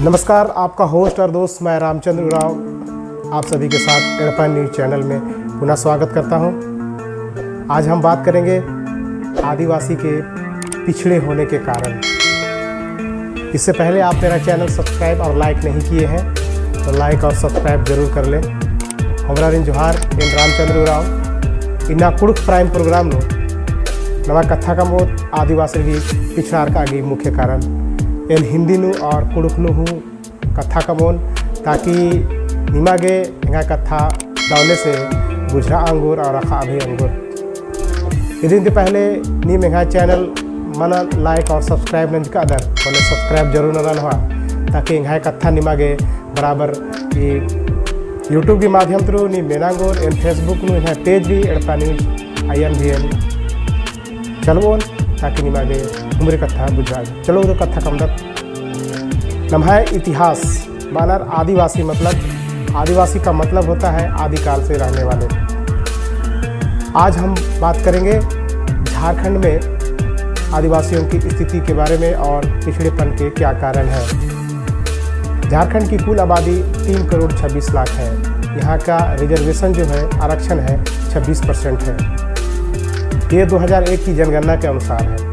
नमस्कार, आपका होस्ट और दोस्त मैं रामचंद्र उरांव आप सभी के साथ एड़पा न्यूज़ चैनल में पुनः स्वागत करता हूं। आज हम बात करेंगे आदिवासी के पिछड़े होने के कारण। इससे पहले आप मेरा चैनल सब्सक्राइब और लाइक नहीं किए हैं तो लाइक और सब्सक्राइब जरूर कर लें। हमरा रिन जोहार इन रामचंद्र उरांव इन्ना कुड़ुक प्राइम प्रोग्राम नो नवा कथा का मोद आदिवासी की पिछड़ार का आगे मुख्य कारण एन हिंदी नु और कुड़ुकनु हूँ कथा कमोन ताकि निमागे हिंगा कथा दावले से गुजरा अंगूर और रखा अभी अंगूर यदि इनके पहले नी मेघा चैनल मना लाइक और सब्सक्राइब नहीं का अदर बोले सब्सक्राइब जरूर न हुआ ताकि हिंगा कथा निमागे बराबर ये यूट्यूब के माध्यम थ्रू नी मेनांगोर एन फेसबुक नु हिंगा पेज भी एड़पा न्यूज INVN चलवोन ताकि निमागे उम्र कथा बुझा चलो तो कथा कमदत नम्हा इतिहास मानर आदिवासी मतलब आदिवासी का मतलब होता है आदिकाल से रहने वाले। आज हम बात करेंगे झारखंड में आदिवासियों की स्थिति के बारे में और पिछड़ेपन के क्या कारण है। झारखंड की कुल आबादी 3 करोड़ 26 लाख है। यहाँ का रिजर्वेशन जो है आरक्षण है 26% है। ये 2001 की जनगणना के अनुसार है।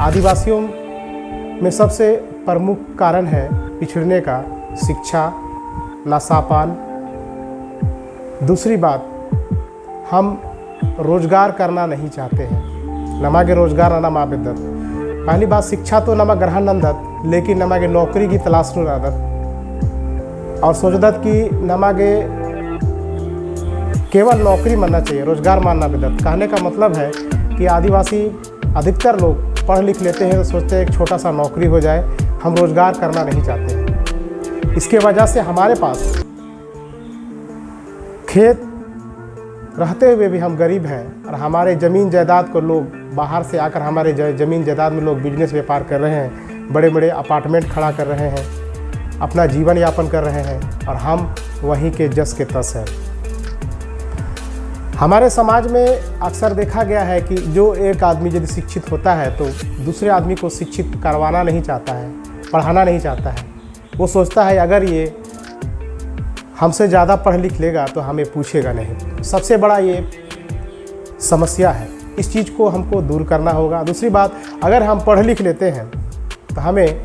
आदिवासियों में सबसे प्रमुख कारण है पिछड़ने का शिक्षा, नशापान। दूसरी बात, हम रोजगार करना नहीं चाहते हैं। नमागे रोजगार नमा बेदत। पहली बात, शिक्षा तो नमा ग्रहण नंदत लेकिन नमागे नौकरी की तलाश न आदत और सोचदत कि नमागे केवल नौकरी मानना चाहिए, रोजगार मानना बेदत। कहने का मतलब है कि आदिवासी अधिकतर लोग पढ़ लिख लेते हैं तो सोचते हैं एक छोटा सा नौकरी हो जाए, हम रोजगार करना नहीं चाहते हैं। इसके वजह से हमारे पास खेत रहते हुए भी हम गरीब हैं और हमारे ज़मीन जायदाद को लोग बाहर से आकर हमारे ज़मीन जायदाद में लोग बिजनेस व्यापार कर रहे हैं, बड़े बड़े अपार्टमेंट खड़ा कर रहे हैं, अपना जीवन यापन कर रहे हैं और हम वहीं के जस के तस हैं। हमारे समाज में अक्सर देखा गया है कि जो एक आदमी यदि शिक्षित होता है तो दूसरे आदमी को शिक्षित करवाना नहीं चाहता है, पढ़ाना नहीं चाहता है। वो सोचता है अगर ये हमसे ज़्यादा पढ़ लिख लेगा तो हमें पूछेगा नहीं। सबसे बड़ा ये समस्या है, इस चीज़ को हमको दूर करना होगा। दूसरी बात, अगर हम पढ़ लिख लेते हैं तो हमें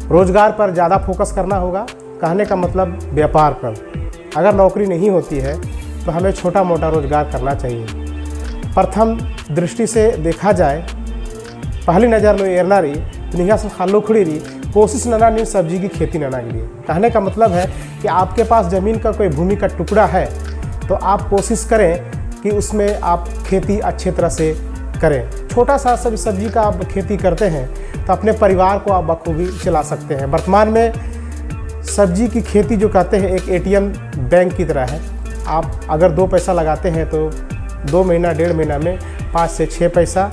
रोज़गार पर ज़्यादा फोकस करना होगा। कहने का मतलब व्यापार पर। अगर नौकरी नहीं होती है तो हमें छोटा मोटा रोजगार करना चाहिए। प्रथम दृष्टि से देखा जाए, पहली नज़र में एरनारी निहा से खालो खुड़ी रही कोशिश नना नहीं सब्जी की खेती नना के लिए। कहने का मतलब है कि आपके पास ज़मीन का कोई भूमि का टुकड़ा है तो आप कोशिश करें कि उसमें आप खेती अच्छे तरह से करें। छोटा सा सब्जी का आप खेती करते हैं तो अपने परिवार को आप बखूबी चला सकते हैं। वर्तमान में सब्जी की खेती जो कहते हैं एक ATM बैंक की तरह है। आप अगर 2 पैसा लगाते हैं तो 2 महीना 1.5 महीना में 5 से 6 पैसा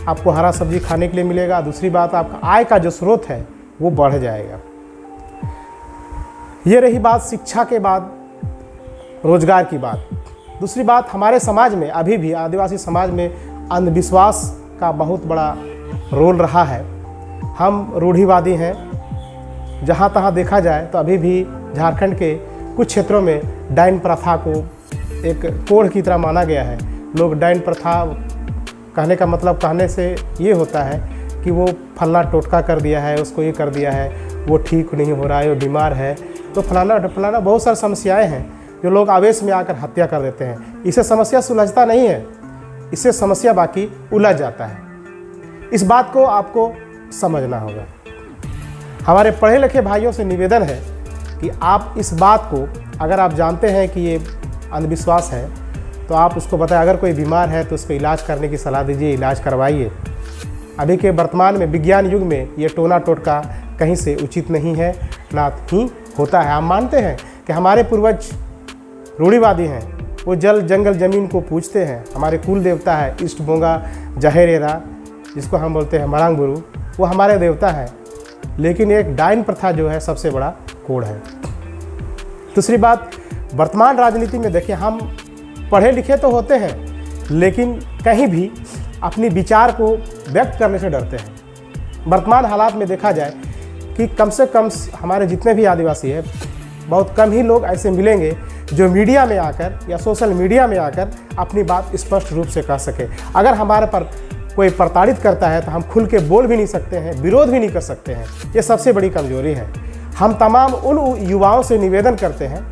आपको हरा सब्जी खाने के लिए मिलेगा। दूसरी बात, आपका आय का जो स्रोत है वो बढ़ जाएगा। ये रही बात शिक्षा के बाद रोजगार की बात। दूसरी बात, हमारे समाज में अभी भी आदिवासी समाज में अंधविश्वास का बहुत बड़ा रोल रहा है। हम रूढ़िवादी हैं। जहाँ तहाँ देखा जाए तो अभी भी झारखंड के कुछ क्षेत्रों में डाइन प्रथा को एक कोढ़ की तरह माना गया है। लोग डाइन प्रथा कहने का मतलब कहने से ये होता है कि वो फलाना टोटका कर दिया है, उसको ये कर दिया है, वो ठीक नहीं हो रहा है, वो बीमार है, तो फलाना बहुत सारी समस्याएं हैं जो लोग आवेश में आकर हत्या कर देते हैं। इससे समस्या सुलझता नहीं है, इससे समस्या बाकी उलझ जाता है। इस बात को आपको समझना होगा। हमारे पढ़े लिखे भाइयों से निवेदन है कि आप इस बात को, अगर आप जानते हैं कि ये अंधविश्वास है तो आप उसको बताएं। अगर कोई बीमार है तो उसको इलाज करने की सलाह दीजिए, इलाज करवाइए। अभी के वर्तमान में विज्ञान युग में ये टोना टोटका कहीं से उचित नहीं है, ना ही होता है। हम मानते हैं कि हमारे पूर्वज रूढ़िवादी हैं, वो जल जंगल ज़मीन को पूजते हैं। हमारे कुल देवता है इष्ट बोंगा जहेरेरा, जिसको हम बोलते हैं मरांग बुरू, वो हमारे देवता है। लेकिन एक डाइन प्रथा जो है सबसे बड़ा कोड़ है। दूसरी बात, वर्तमान राजनीति में देखिए, हम पढ़े लिखे तो होते हैं लेकिन कहीं भी अपनी विचार को व्यक्त करने से डरते हैं। वर्तमान हालात में देखा जाए कि कम से कम हमारे जितने भी आदिवासी हैं, बहुत कम ही लोग ऐसे मिलेंगे जो मीडिया में आकर या सोशल मीडिया में आकर अपनी बात स्पष्ट रूप से कह सके। अगर हमारे पर कोई प्रताड़ित करता है तो हम खुल के बोल भी नहीं सकते हैं, विरोध भी नहीं कर सकते हैं। ये सबसे बड़ी कमजोरी है। हम तमाम उन युवाओं से निवेदन करते हैं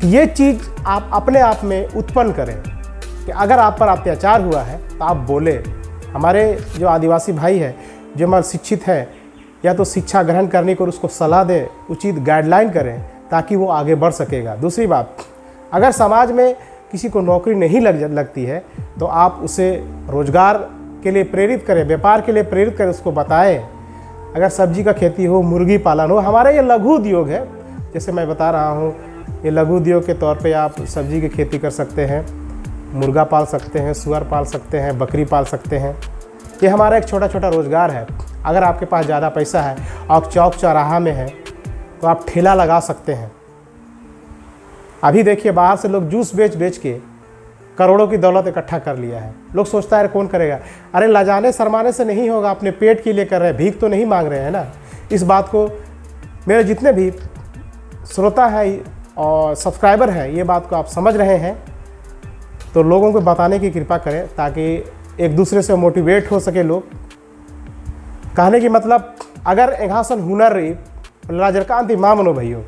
कि ये चीज़ आप अपने आप में उत्पन्न करें कि अगर आप पर अत्याचार हुआ है तो आप बोले। हमारे जो आदिवासी भाई है, जो हमारे शिक्षित हैं, या तो शिक्षा ग्रहण करने को उसको सलाह दें, उचित गाइडलाइन करें ताकि वो आगे बढ़ सकेगा। दूसरी बात, अगर समाज में किसी को नौकरी नहीं लगती है तो आप उसे रोजगार के लिए प्रेरित करें, व्यापार के लिए प्रेरित करें, उसको बताएं। अगर सब्जी का खेती हो, मुर्गी पालन हो, हमारे ये लघु उद्योग है, जैसे मैं बता रहा हूँ, ये लघु उद्योग के तौर पे आप सब्जी की खेती कर सकते हैं, मुर्गा पाल सकते हैं, सुअर पाल सकते हैं, बकरी पाल सकते हैं। ये हमारा एक छोटा छोटा रोज़गार है। अगर आपके पास ज़्यादा पैसा है और चौक चौराहा में है तो आप ठेला लगा सकते हैं। अभी देखिए, बाहर से लोग जूस बेच के करोड़ों की दौलत इकट्ठा कर लिया है। लोग सोचता है कौन करेगा। अरे लजाने शर्माने से नहीं होगा, अपने पेट के लिए कर रहे हैं, भीख तो नहीं मांग रहे हैं ना। इस बात को मेरे जितने भी श्रोता हैं और सब्सक्राइबर हैं, ये बात को आप समझ रहे हैं तो लोगों को बताने की कृपा करें ताकि एक दूसरे से मोटिवेट हो सके लोग। कहने की मतलब, अगर एघासन हुनर रही राजरकांति माँ मनो भैयो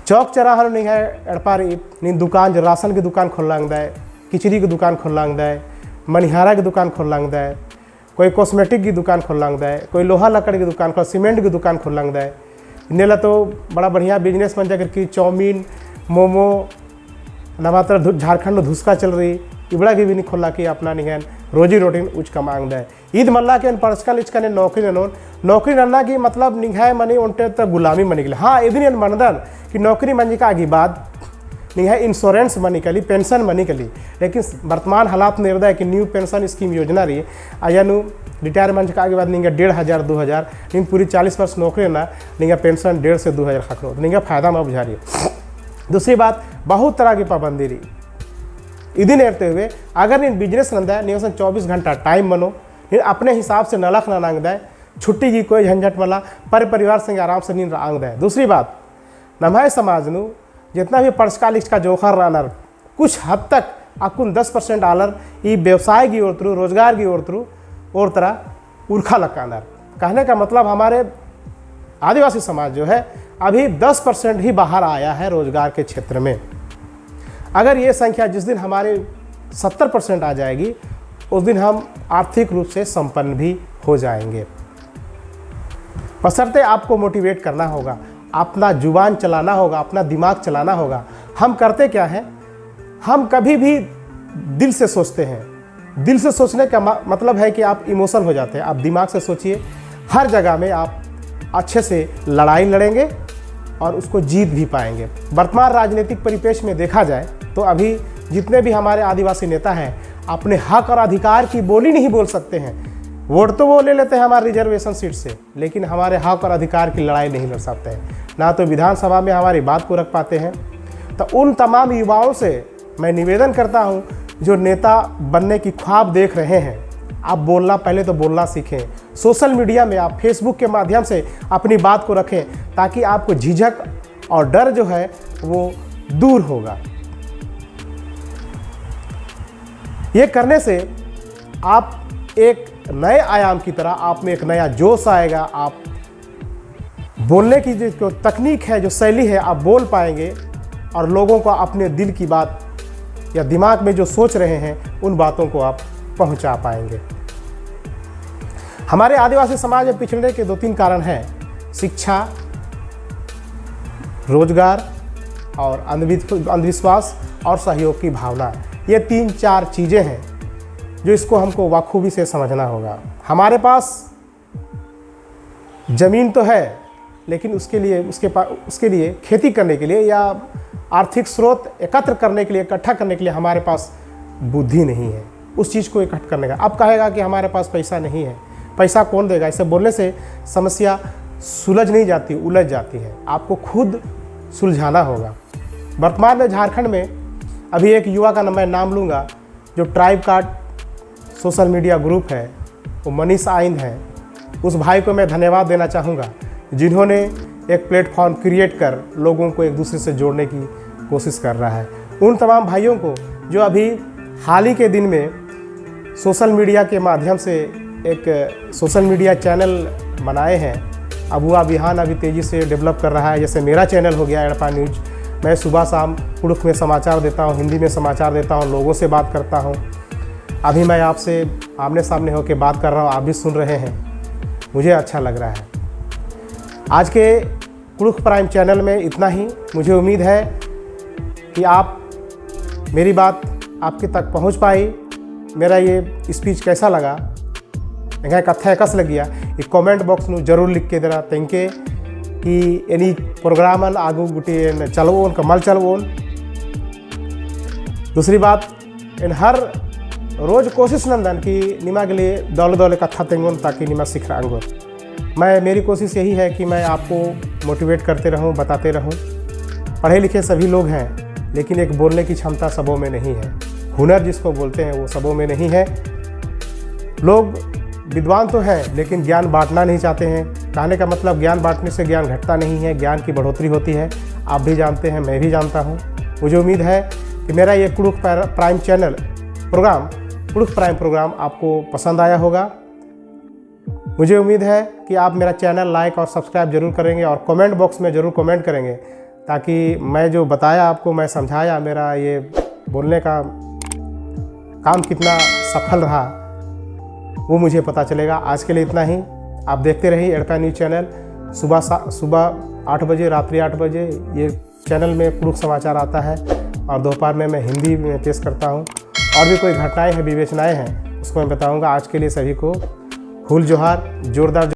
चौक चौराहा नहीं है एड़पा रही नी दुकान, जो राशन की दुकान खोल लांगदा है, खिचड़ी की दुकान खोल लांगदा है, मनिहारा की दुकान खोल लांगदा है, कोई कॉस्मेटिक की दुकान खोल लांगदा है, कोई लोहा लकड़ की दुकान खोल, सीमेंट की दुकान खोल लांगदा है। इन्हें तो बड़ा बढ़िया बिजनेस बन जाकर कि चाउमीन, मोमो, नवातर झारखंड में धुसका चल रही, इबड़ा की भी नहीं खोला कि अपना नहीं रोजी रोटी उच का मांगदा है। ईद मल्ला के पर्सकल इचका ने नौकरी नन्ना की मतलब निघाए मनी उनटे तक गुलामी मनी गले। हाँ, इधर मनदन कि नौकरी मनी का आगे बाद निघाए इंश्योरेंस मनी कली, पेंशन मनी कली। लेकिन वर्तमान हालात निर्दय है कि न्यू पेंशन स्कीम योजना रही आयानु रिटायरमेंट का आगे बाद नहीं 1500 2000 नहीं पूरी 40 वर्ष नौकरी ना नहीं पेंशन 1.5 से 2000 खकरो नहीं फायदा में बुझा रही है। दूसरी बात, बहुत तरह की पाबंदी रही इधर नेरते हुए अगर इन बिजनेस रंदा है नहीं 24 घंटा टाइम बनो, फिर अपने हिसाब से नलख ना नांगदा है, छुट्टी की कोई झंझट वाला परिवार से आराम से नींद आंगदा है। दूसरी बात, नमाय समाज नु जितना भी पर्सकाल इसका जोखर रानर कुछ हद तक अकुन 10% आलर ये व्यवसाय की ओर तरु, रोजगार की ओर तरु और तरह उर्खा लकानर। कहने का मतलब हमारे आदिवासी समाज जो है अभी 10% ही बाहर आया है रोजगार के क्षेत्र में। अगर ये संख्या जिस दिन हमारे 70% आ जाएगी उस दिन हम आर्थिक रूप से संपन्न भी हो जाएंगे। बशर्ते आपको मोटिवेट करना होगा, अपना जुबान चलाना होगा, अपना दिमाग चलाना होगा। हम करते क्या है, हम कभी भी दिल से सोचते हैं। दिल से सोचने का मतलब है कि आप इमोशन हो जाते हैं। आप दिमाग से सोचिए, हर जगह में आप अच्छे से लड़ाई लड़ेंगे और उसको जीत भी पाएंगे। वर्तमान राजनीतिक परिपेक्ष में देखा जाए तो अभी जितने भी हमारे आदिवासी नेता हैं अपने हक और अधिकार की बोली नहीं बोल सकते हैं। वोट तो वो ले लेते हैं हमारे रिजर्वेशन सीट से, लेकिन हमारे हक और अधिकार की लड़ाई नहीं लड़ सकते हैं, ना तो विधानसभा में हमारी बात को रख पाते हैं। तो उन तमाम युवाओं से मैं निवेदन करता हूं जो नेता बनने की ख्वाब देख रहे हैं, आप बोलना पहले तो बोलना सीखें। सोशल मीडिया में आप फेसबुक के माध्यम से अपनी बात को रखें ताकि आपको झिझक और डर जो है वो दूर होगा। ये करने से आप एक नए आयाम की तरह आप में एक नया जोश आएगा। आप बोलने की जो तकनीक है, जो शैली है, आप बोल पाएंगे और लोगों को अपने दिल की बात या दिमाग में जो सोच रहे हैं उन बातों को आप पहुंचा पाएंगे। हमारे आदिवासी समाज में पिछड़ने के 2-3 कारण हैं: शिक्षा, रोजगार और अंधविश्वास और सहयोग की भावना। ये 3-4 चीज़ें हैं जो इसको हमको बखूबी से समझना होगा। हमारे पास ज़मीन तो है, लेकिन उसके लिए खेती करने के लिए या आर्थिक स्रोत एकत्र करने के लिए, इकट्ठा करने के लिए हमारे पास बुद्धि नहीं है उस चीज़ को इकट्ठा करने का। अब कहेगा कि हमारे पास पैसा नहीं है, पैसा कौन देगा? ऐसे बोलने से समस्या सुलझ नहीं जाती, उलझ जाती है। आपको खुद सुलझाना होगा। वर्तमान में झारखंड में अभी एक युवा का मैं नाम लूँगा जो tribe card social media group है, वो मनीष आइंद है। उस भाई को मैं धन्यवाद देना चाहूँगा जिन्होंने एक प्लेटफॉर्म क्रिएट कर लोगों को एक दूसरे से जोड़ने की कोशिश कर रहा है। उन तमाम भाइयों को जो अभी हाल ही के दिन में सोशल मीडिया के माध्यम से एक सोशल मीडिया चैनल बनाए हैं। अब वो अभियान अभी तेज़ी से डेवलप कर रहा है। जैसे मेरा चैनल हो गया एड़पा न्यूज, मैं सुबह शाम कुड़ुख में समाचार देता हूँ, हिंदी में समाचार देता हूँ, लोगों से बात करता हूँ। अभी मैं आपसे आमने सामने होकर बात कर रहा हूँ, आप भी सुन रहे हैं, मुझे अच्छा लग रहा है। आज के कुड़ुख प्राइम चैनल में इतना ही। मुझे उम्मीद है कि आप मेरी बात आपके तक पहुंच पाई। मेरा ये स्पीच कैसा लगा, एक कथा कस लग गया, ये कमेंट बॉक्स में जरूर लिख के देना तेंके कि एनी प्रोग्राम आगू गुटे चलवोन कमल चलवोन। दूसरी बात, इन हर रोज़ कोशिश नंदन कि निमा के लिए दौले दौले कथा तेंगोन ताकि निमा सीख रहा। मेरी कोशिश यही है कि मैं आपको मोटिवेट करते रहूं, बताते रहूं। पढ़े लिखे सभी लोग हैं, लेकिन एक बोलने की क्षमता सबों में नहीं है। हुनर जिसको बोलते हैं वो सबों में नहीं है। लोग विद्वान तो हैं, लेकिन ज्ञान बांटना नहीं चाहते हैं। कहने का मतलब कुड़ुख बांटने से ज्ञान घटता नहीं है, ज्ञान की बढ़ोतरी होती है। आप भी जानते हैं, मैं भी जानता हूँ। मुझे उम्मीद है कि मेरा ये Kurukh prime channel program, Kurukh prime program आपको पसंद आया होगा। मुझे उम्मीद है कि आप मेरा चैनल लाइक और सब्सक्राइब जरूर करेंगे और कमेंट बॉक्स में ज़रूर कमेंट करेंगे, ताकि मैं जो बताया आपको, मैं समझाया, मेरा ये बोलने का काम कितना सफल रहा वो मुझे पता चलेगा। आज के लिए इतना ही। आप देखते रहिए एड़पा न्यूज़ चैनल। सुबह 8 बजे, रात्रि 8 बजे ये चैनल में कुड़ुख समाचार आता है और दोपहर में मैं हिंदी में पेश करता हूँ। और भी कोई घटनाएं हैं, विवेचनाएं हैं, उसको मैं बताऊँगा। आज के लिए सभी को फूल जोहार, जोरदार